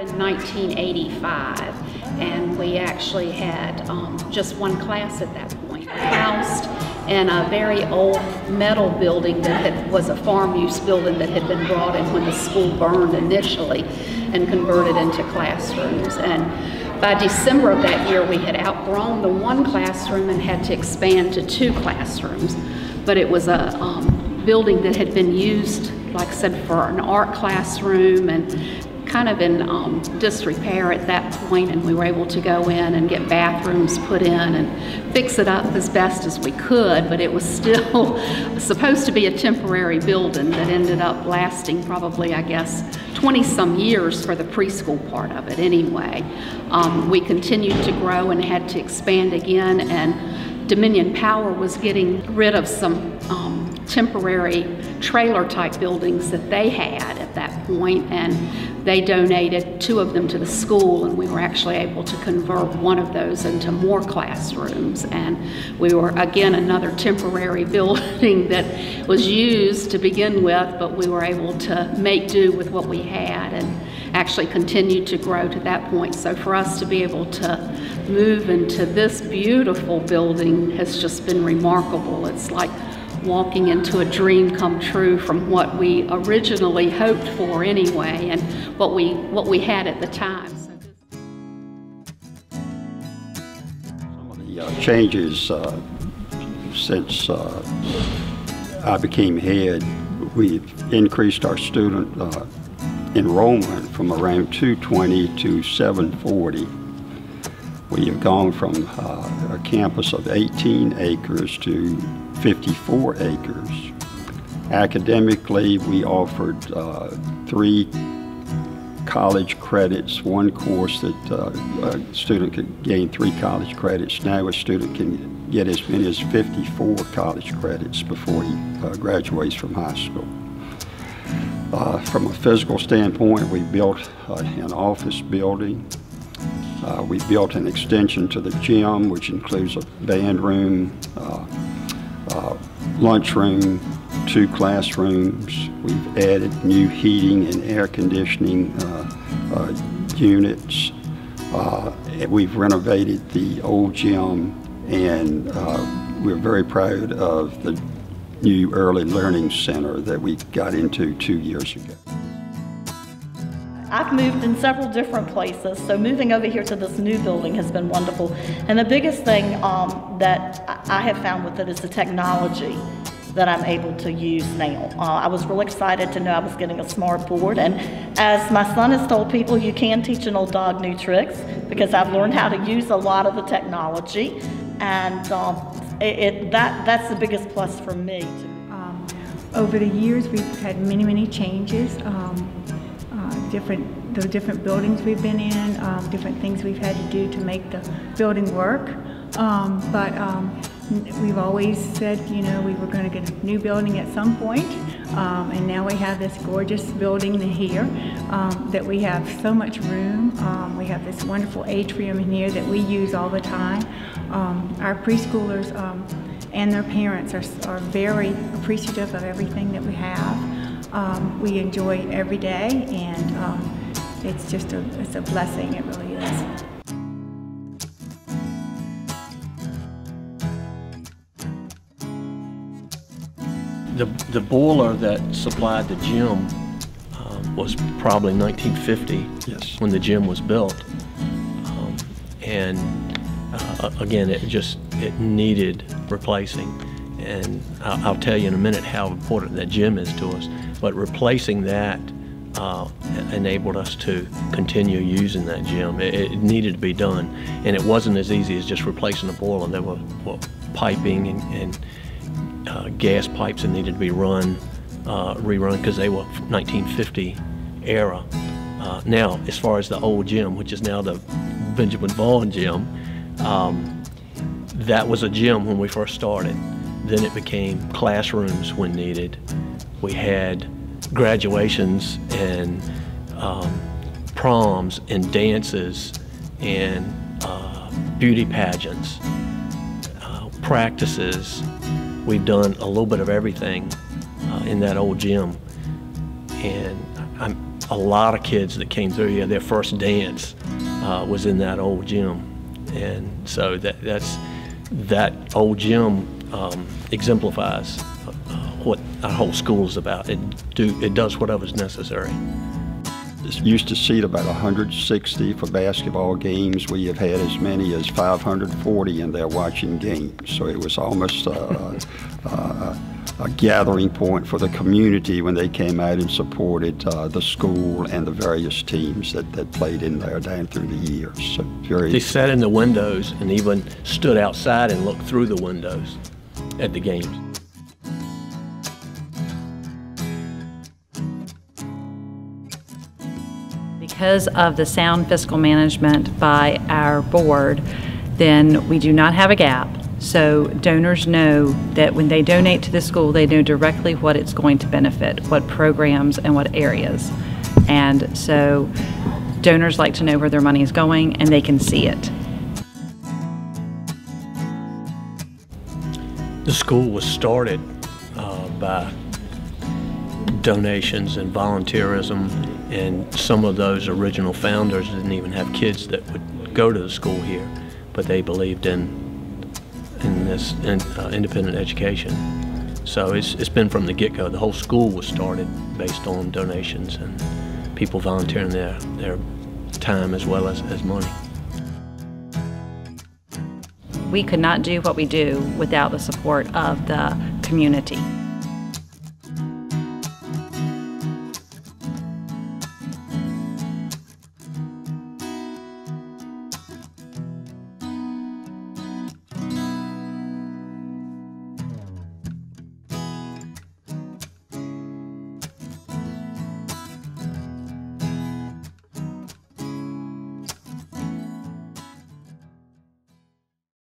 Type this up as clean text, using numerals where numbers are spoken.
in 1985, and we actually had just one class at that point. Housed in a very old metal building that was a farm use building that had been brought in when the school burned initially and converted into classrooms. And by December of that year, we had outgrown the one classroom and had to expand to 2 classrooms. But it was a building that had been used, like I said, for an art classroom and kind of in disrepair at that point, and we were able to go in and get bathrooms put in and fix it up as best as we could, but it was still supposed to be a temporary building that ended up lasting probably, I guess, 20-some years for the preschool part of it anyway. We continued to grow and had to expand again, and Dominion Power was getting rid of some temporary trailer type buildings that they had at that point, and they donated 2 of them to the school, and we were actually able to convert one of those into more classrooms. And we were, again, another temporary building that was used to begin with, but we were able to make do with what we had and actually continued to grow to that point. So for us to be able to move into this beautiful building has just been remarkable. It's like walking into a dream come true from what we originally hoped for anyway, and what we had at the time. Some of the changes since I became head, we've increased our student enrollment from around 220 to 740. We have gone from a campus of 18 acres to 54 acres. Academically, we offered 3 college credits, 1 course that a student could gain 3 college credits. Now a student can get as many as 54 college credits before he graduates from high school. From a physical standpoint, we built an office building. We built an extension to the gym, which includes a band room, lunchroom, 2 classrooms. We've added new heating and air conditioning units. We've renovated the old gym, and we're very proud of the new early learning center that we got into 2 years ago. I've moved in several different places, so moving over here to this new building has been wonderful. And the biggest thing that I have found with it is the technology that I'm able to use now. I was really excited to know I was getting a smart board, and as my son has told people, you can teach an old dog new tricks, because I've learned how to use a lot of the technology, and that's the biggest plus for me. Over the years, we've had many changes. The different buildings we've been in, different things we've had to do to make the building work. But we've always said, you know, we were going to get a new building at some point, and now we have this gorgeous building here that we have so much room. We have this wonderful atrium in here that we use all the time. Our preschoolers and their parents are very appreciative of everything that we have. We enjoy it every day, and it's just it's a blessing, it really is. The boiler that supplied the gym was probably 1950, yes, when the gym was built, and again, it needed replacing. And I'll tell you in a minute how important that gym is to us. But replacing that enabled us to continue using that gym. It needed to be done, and it wasn't as easy as just replacing a boiler. There were piping and gas pipes that needed to be rerun because they were 1950 era. Now, as far as the old gym, which is now the Benjamin Vaughn gym, that was a gym when we first started. Then it became classrooms when needed. We had graduations and proms and dances and beauty pageants, practices. We've done a little bit of everything in that old gym. And a lot of kids that came through here, their first dance was in that old gym. And so that old gym exemplifies what our whole school is about. It does whatever's necessary. It used to seat about 160 for basketball games. We have had as many as 540 in there watching games. So it was almost a gathering point for the community when they came out and supported the school and the various teams that played in there down through the years. So they sat in the windows and even stood outside and looked through the windows at the games. Because of the sound fiscal management by our board, then we do not have a gap. So donors know that when they donate to the school, they know directly what it's going to benefit, what programs and what areas. And so donors like to know where their money is going and they can see it. The school was started by donations and volunteerism, and some of those original founders didn't even have kids that would go to the school here, but they believed in this independent education. So it's been from the get-go. The whole school was started based on donations and people volunteering their time as well as money. We could not do what we do without the support of the community.